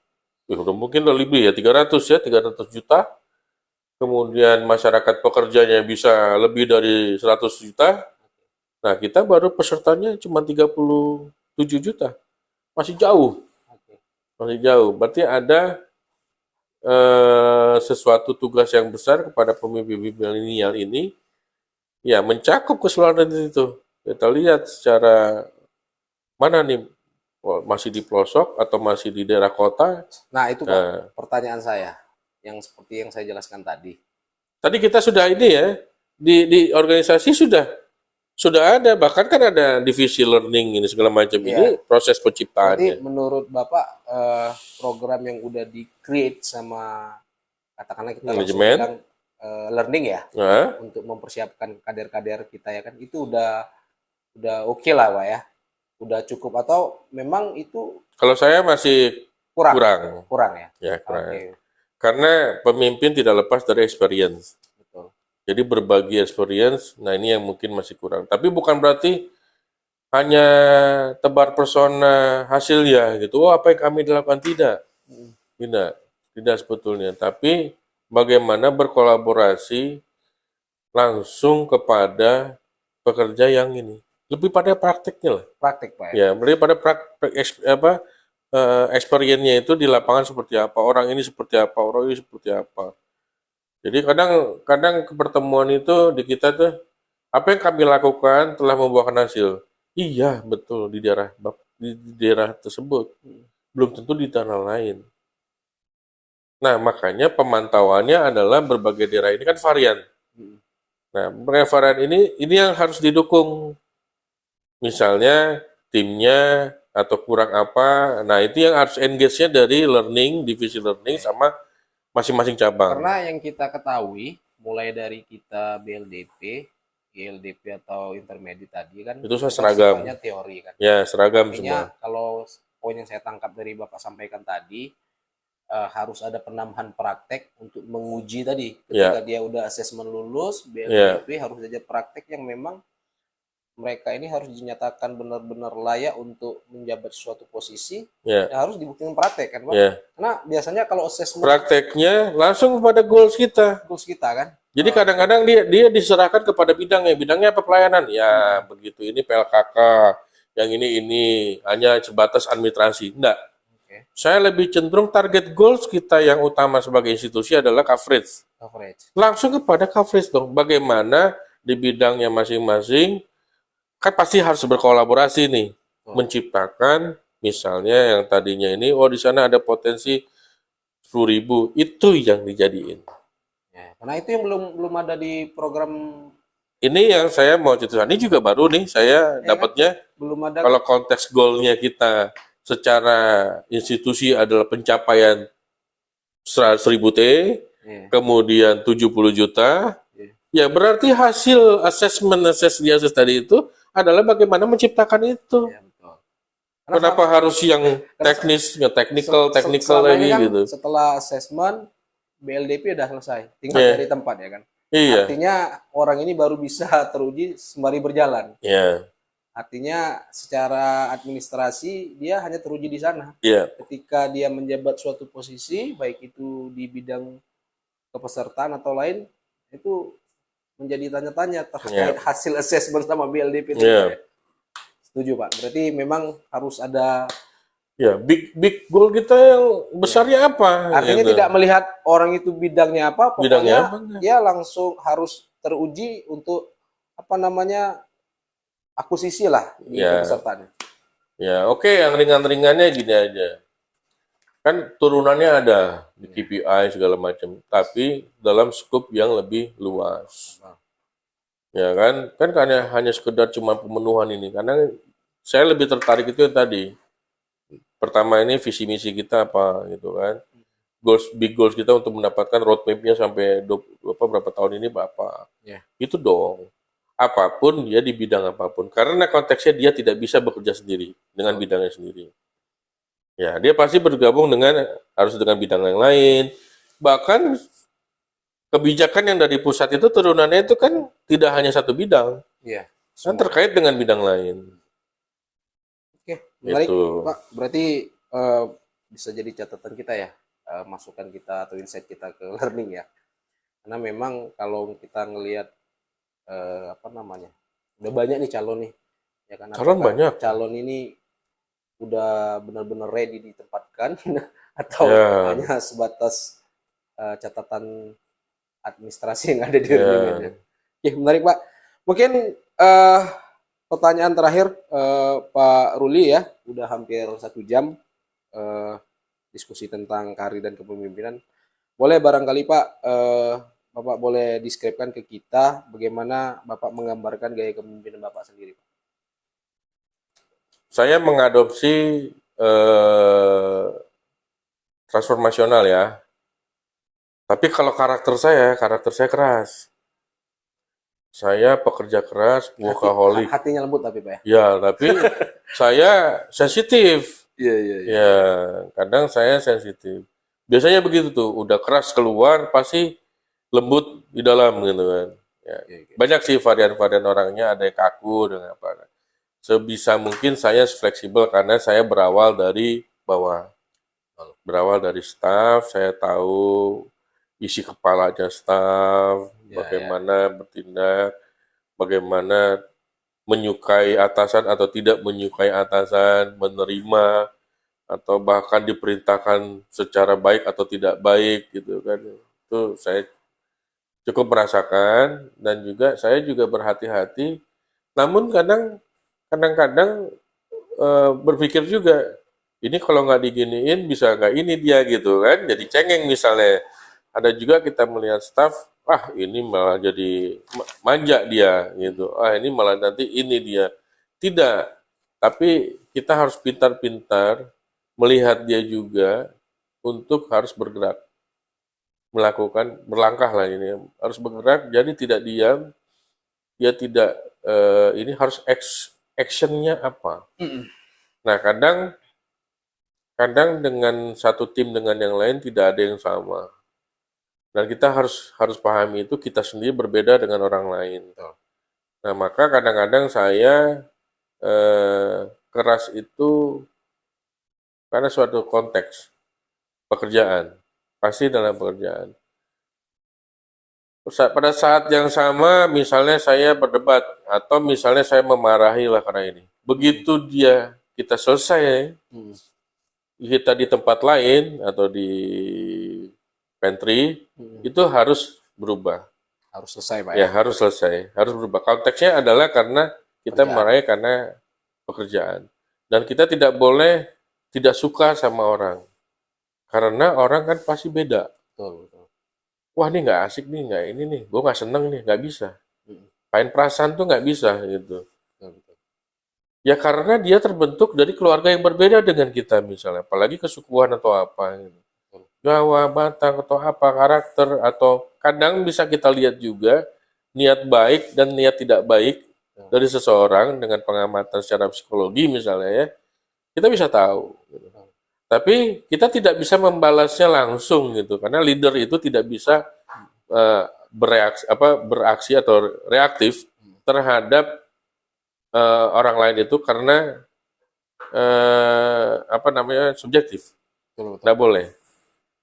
mungkin lebih ya, 300 juta. Kemudian masyarakat pekerjanya bisa lebih dari 100 juta. Nah, kita baru pesertanya cuma 37 juta. Masih jauh. Masih jauh. Berarti ada sesuatu tugas yang besar kepada pemimpin milenial ini, ya mencakup keseluruhan itu. Kita lihat secara mana nih, masih di pelosok atau masih di daerah kota. Nah, itu Pak, pertanyaan saya yang seperti yang saya jelaskan tadi. Tadi kita sudah ini ya, di organisasi sudah ada, bahkan kan ada divisi learning ini segala macam. Ini proses penciptaannya. Berarti menurut Bapak program yang udah di-create sama katakanlah kita langsung bilang learning ya, untuk mempersiapkan kader-kader kita ya kan, itu udah oke lah Pak ya, udah cukup atau memang itu? Kalau saya masih kurang ya. Ya kurang. Karena pemimpin tidak lepas dari experience. Betul. Jadi berbagi experience, nah ini yang mungkin masih kurang. Tapi bukan berarti hanya tebar persona hasilnya gitu. Oh, apa yang kami lakukan, tidak. Tidak sebetulnya. Tapi bagaimana berkolaborasi langsung kepada pekerja yang ini. Lebih pada prakteknya lah. Praktek Pak ya. Lebih pada experience-nya itu di lapangan seperti apa, orang ini seperti apa, orang ini seperti apa. Jadi kadang pertemuan itu di kita tuh, apa yang kami lakukan telah membuahkan hasil. Iya, betul, di daerah tersebut. Belum tentu di daerah lain. Nah, makanya pemantauannya adalah berbagai daerah ini kan varian. Nah, berbagai varian ini yang harus didukung. Misalnya timnya atau kurang apa. Nah, itu yang harus engage-nya dari learning, divisi learning sama masing-masing cabang. Karena yang kita ketahui, mulai dari kita BLDP, ILDP atau intermediate tadi kan, itu seragam. Semuanya teori kan. Ya, seragam artinya, semua. Kalau poin yang saya tangkap dari Bapak sampaikan tadi, harus ada penambahan praktek untuk menguji tadi. Ketika dia udah asesmen lulus, BLDP harus ada praktek yang memang mereka ini harus dinyatakan benar-benar layak untuk menjabat suatu posisi, harus dibuktikan praktek kan Pak? Karena biasanya kalau assessment prakteknya langsung kepada goals kita kan. Jadi kadang-kadang dia diserahkan kepada bidangnya apa, pelayanan ya, begitu. Ini PLKK, yang ini hanya sebatas administrasi. Enggak. Saya lebih cenderung target goals kita yang utama sebagai institusi adalah coverage. Langsung kepada coverage dong. Bagaimana di bidangnya masing-masing kan pasti harus berkolaborasi nih, menciptakan misalnya yang tadinya ini, di sana ada potensi 10.000, itu yang dijadiin. Karena itu yang belum ada di program. Ini yang saya mau cerita, ini juga baru nih saya dapatnya. Belum ada. Kalau konteks goalnya kita secara institusi adalah pencapaian 100.000 T, kemudian 70 juta, ya berarti hasil assessment tadi itu adalah bagaimana menciptakan itu. Betul. Kenapa harus yang teknis, technical lagi kan, gitu. Setelah assessment, BLDP udah selesai, tinggal dari tempat ya kan. Artinya orang ini baru bisa teruji sembari berjalan. Artinya secara administrasi dia hanya teruji di sana. Ketika dia menjabat suatu posisi, baik itu di bidang kepesertaan atau lain, itu menjadi tanya-tanya terkait hasil assessment sama BLDP itu. Setuju Pak. Berarti memang harus ada Ya, big goal kita yang besarnya apa? Artinya Gitu. tidak melihat orang itu bidangnya apa, Bidangnya pokoknya apa enggak? ya langsung harus teruji untuk apa namanya akuisisi lah di Ya, kepesertaannya. ya oke, yang ringan-ringannya gini aja. Kan turunannya ada di Ya. KPI segala macam, tapi dalam skop yang lebih luas. Ya kan? Kan hanya sekedar cuma pemenuhan ini. Karena saya lebih tertarik itu yang tadi. Pertama ini visi misi kita apa gitu kan. Big goals kita untuk mendapatkan roadmap-nya sampai berapa tahun ini apa. Ya. Itu dong. Apapun dia di bidang apapun. Karena konteksnya dia tidak bisa bekerja sendiri dengan bidangnya sendiri. Ya, dia pasti bergabung harus dengan bidang yang lain. Bahkan kebijakan yang dari pusat itu turunannya itu kan tidak hanya satu bidang. Iya. Kan terkait dengan bidang lain. Oke, menarik Itu. Pak. Berarti bisa jadi catatan kita ya, masukan kita atau insight kita ke learning ya. Karena memang kalau kita ngelihat apa namanya, udah banyak nih calon nih, ya kan? Calon Apakah banyak. calon ini udah benar-benar ready ditempatkan atau Ya, hanya sebatas catatan administrasi yang ada di ya. learning aja? Oke, menarik Pak. Mungkin pertanyaan terakhir Pak Ruli ya, udah hampir 1 jam diskusi tentang karir dan kepemimpinan. Boleh barangkali Pak, Bapak boleh deskripsikan ke kita bagaimana Bapak menggambarkan gaya kepemimpinan Bapak sendiri, Pak? Saya mengadopsi transformasional ya. Tapi kalau karakter saya keras. Saya pekerja keras, workaholic. Hatinya lembut tapi Pak ya? Ya, tapi saya sensitif. Iya, iya, iya. Ya, kadang saya sensitif. Biasanya begitu tuh, udah keras keluar pasti lembut di dalam gitu kan. Ya, Oke, oke. banyak sih varian-varian orangnya, ada yang kaku dengan apa. Sebisa mungkin saya fleksibel karena saya berawal dari bawah. Berawal dari staff, saya tahu isi kepalanya staff, Ya, bagaimana bertindak, bagaimana menyukai atasan atau tidak menyukai atasan, menerima atau bahkan diperintahkan secara baik atau tidak baik gitu kan. Itu saya cukup merasakan dan juga saya juga berhati-hati. Namun kadang-kadang berpikir juga ini kalau nggak diginiin bisa nggak ini dia gitu kan. Jadi cengeng misalnya. Ada juga kita melihat staff, ini malah jadi manja dia gitu. Ini malah nanti ini dia. Tidak, tapi kita harus pintar-pintar melihat dia juga untuk harus bergerak, berlangkah lah ini, harus bergerak. Jadi tidak diam, dia tidak ini harus actionnya apa. Nah kadang dengan satu tim dengan yang lain tidak ada yang sama. Dan kita harus pahami itu kita sendiri berbeda dengan orang lain. Nah, maka kadang-kadang saya keras itu karena suatu konteks pekerjaan, pasti dalam pekerjaan. Pada saat yang sama, misalnya saya berdebat atau misalnya saya memarahi lah karena ini. Begitu kita selesai, kita di tempat lain atau di pantry, itu harus berubah. Harus selesai Pak Ya, ya? harus selesai. Harus berubah. Konteksnya adalah karena kita marahi karena pekerjaan. Dan kita tidak boleh tidak suka sama orang. Karena orang kan pasti beda. Betul, betul. Wah, ini nggak asik nih, nggak ini nih. Gue nggak seneng nih, nggak bisa. Main perasaan tuh nggak bisa gitu. Betul, betul. Ya karena dia terbentuk dari keluarga yang berbeda dengan kita misalnya. Apalagi kesukuan atau apa gitu. Jawa, Batak, atau apa, karakter, atau kadang bisa kita lihat juga niat baik dan niat tidak baik dari seseorang dengan pengamatan secara psikologi misalnya ya, kita bisa tahu. Gitu. Tapi kita tidak bisa membalasnya langsung gitu, karena leader itu tidak bisa beraksi atau reaktif terhadap orang lain itu karena subjektif. Nggak boleh.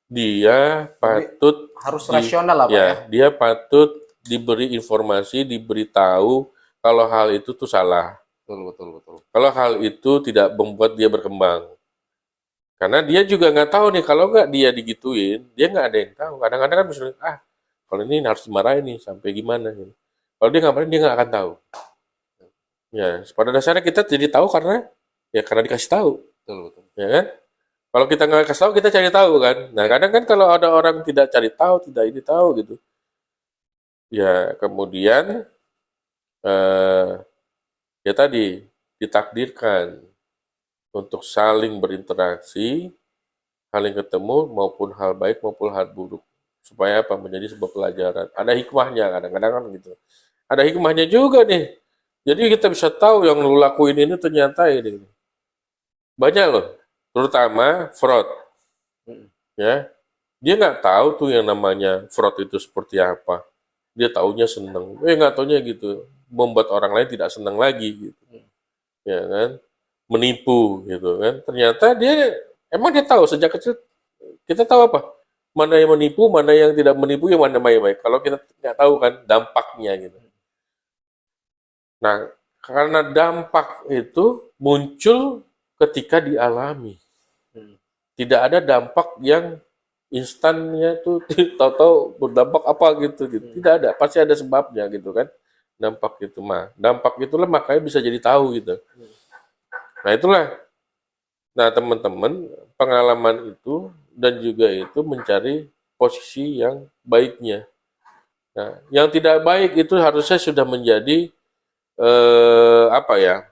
Dia patut harus rasional lah Pak ya? Dia patut diberi informasi, diberitahu kalau hal itu tuh salah. Betul, betul, betul. Kalau hal itu tidak membuat dia berkembang. Karena dia juga nggak tahu nih, kalau nggak dia digituin, dia nggak ada yang tahu. Kadang-kadang kan misalnya, kalau ini harus dimarahin nih, sampai gimana gitu. Kalau dia nggak marahin, dia nggak akan tahu. Ya, pada dasarnya kita jadi tahu karena dikasih tahu, Betul, betul. ya kan? Kalau kita nggak kasih tahu, kita cari tahu kan. Nah, kadang kan kalau ada orang tidak cari tahu, tidak ini tahu gitu, ya kemudian eh, ya tadi ditakdirkan untuk saling berinteraksi, saling ketemu maupun hal baik maupun hal buruk. Supaya apa? Menjadi sebuah pelajaran. Ada hikmahnya kadang-kadang kan gitu. Ada hikmahnya juga nih. Jadi kita bisa tahu yang lu lakuin ini ternyata ini. Banyak loh. Terutama fraud. Mm. Ya. Dia nggak tahu tuh yang namanya fraud itu seperti apa. Dia taunya seneng. Nggak taunya gitu. Membuat orang lain tidak senang lagi gitu. Ya kan? Menipu gitu kan. Ternyata emang dia tahu sejak kecil. Kita tahu apa? Mana yang menipu, mana yang tidak menipu, yang mana yang baik. Kalau kita nggak tahu kan dampaknya gitu. Nah, karena dampak itu muncul ketika dialami. Mm. Tidak ada dampak yang instannya tuh tahu-tahu berdampak apa gitu. Tidak ada, pasti ada sebabnya gitu kan. Dampak itu dampak itulah makanya bisa jadi tahu gitu. Nah, itulah. Nah, teman-teman, pengalaman itu dan juga itu mencari posisi yang baiknya. Nah, yang tidak baik itu harusnya sudah menjadi apa ya?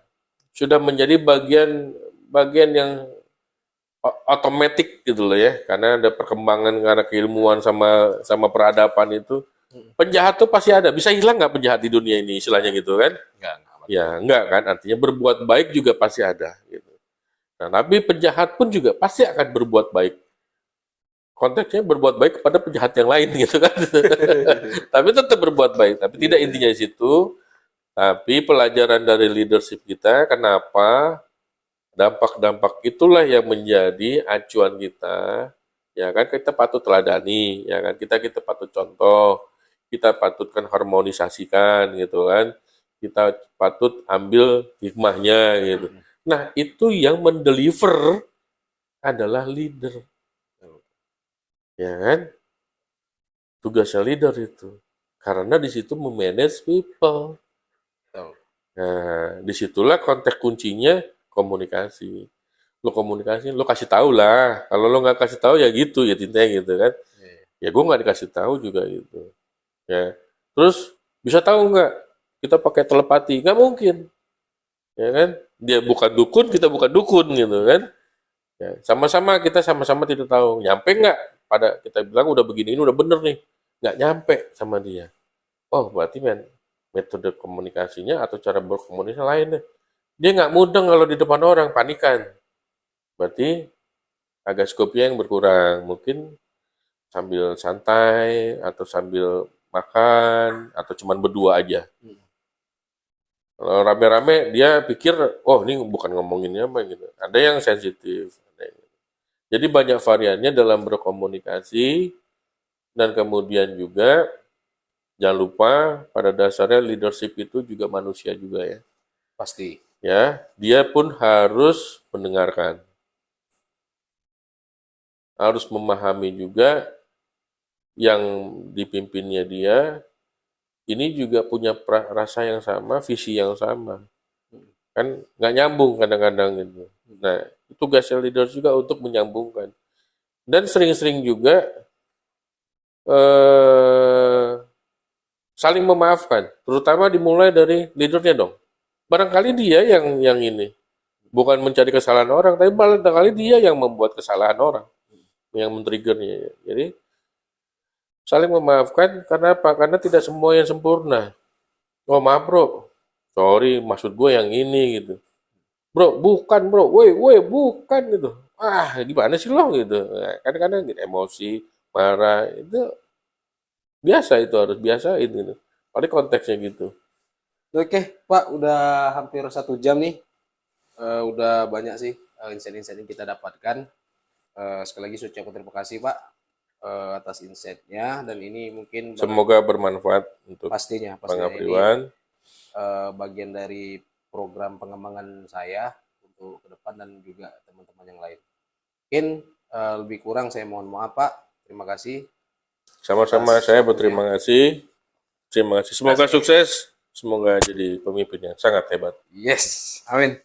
Sudah menjadi bagian bagian yang otomatis gitu loh ya, karena ada perkembangan karena keilmuan sama sama peradaban itu. Penjahat tuh pasti ada. Bisa hilang nggak penjahat di dunia ini istilahnya gitu kan? Enggak. Ya enggak kan, artinya berbuat baik juga pasti ada gitu. Nah, tapi penjahat pun juga pasti akan berbuat baik. Konteksnya berbuat baik kepada penjahat yang lain gitu kan. Tapi tetap berbuat baik, tapi tidak intinya di situ. Tapi pelajaran dari leadership kita, kenapa dampak-dampak itulah yang menjadi acuan kita, ya kan kita patut teladani, ya kan kita patut contoh, kita patutkan harmonisasikan gitu kan, kita patut ambil hikmahnya gitu. Nah itu yang mendeliver adalah leader, ya kan? Tugasnya leader itu, karena di situ memanage people. Betul. Nah, disitulah konteks kuncinya komunikasi. Lo komunikasi, lo kasih tahu lah. Kalau lo nggak kasih tahu ya gitu ya intinya gitu kan. Iya. Ya gue nggak dikasih tahu juga gitu. Ya. Terus bisa tahu nggak kita pakai telepati? Nggak mungkin, ya kan? Dia bukan dukun, kita bukan dukun gitu kan. Ya, sama-sama kita sama-sama tidak tahu. Nyampe nggak pada kita bilang udah begini ini udah bener nih. Nggak nyampe sama dia. Oh berarti metode komunikasinya atau cara berkomunikasi lain deh. Dia nggak mudeng kalau di depan orang, panikan. Berarti agak skopnya yang berkurang. Mungkin sambil santai, atau sambil makan, atau cuman berdua aja. Kalau rame-rame, dia pikir, oh ini bukan ngomonginnya apa gitu. Ada yang sensitif. Jadi banyak variannya dalam berkomunikasi, dan kemudian juga, jangan lupa pada dasarnya leadership itu juga manusia juga ya. Pasti. Ya, dia pun harus mendengarkan. Harus memahami juga yang dipimpinnya dia ini juga punya rasa yang sama, visi yang sama. Kan nggak nyambung kadang-kadang gitu. Nah, tugasnya leader juga untuk menyambungkan. Dan sering-sering juga eh, saling memaafkan, terutama dimulai dari leadernya dong. Barangkali dia yang ini bukan mencari kesalahan orang, tapi barangkali dia yang membuat kesalahan orang, yang men-triggernya. Jadi saling memaafkan karena apa? Karena tidak semua yang sempurna. Oh maaf bro, sorry maksud gue yang ini gitu. Bro, bukan bro, woi bukan gitu. Gimana sih lo gitu. Nah, kadang-kadang gitu, emosi, marah, itu biasa itu harus biasain gitu. Paling konteksnya gitu. Oke, Pak, udah hampir 1 jam nih. Udah banyak sih insight-insight yang kita dapatkan. Sekali lagi saya ucapkan terima kasih, Pak, atas insight-nya. Dan ini mungkin Semoga bermanfaat untuk pastinya Bang ini Afriwan. bagian dari program pengembangan saya untuk ke depan dan juga teman-teman yang lain. Mungkin lebih kurang saya mohon maaf Pak. Terima kasih Sama-sama, atas saya waktunya. berterima kasih. Terima kasih. Semoga sukses. Semoga jadi pemimpin yang sangat hebat. Yes, amin.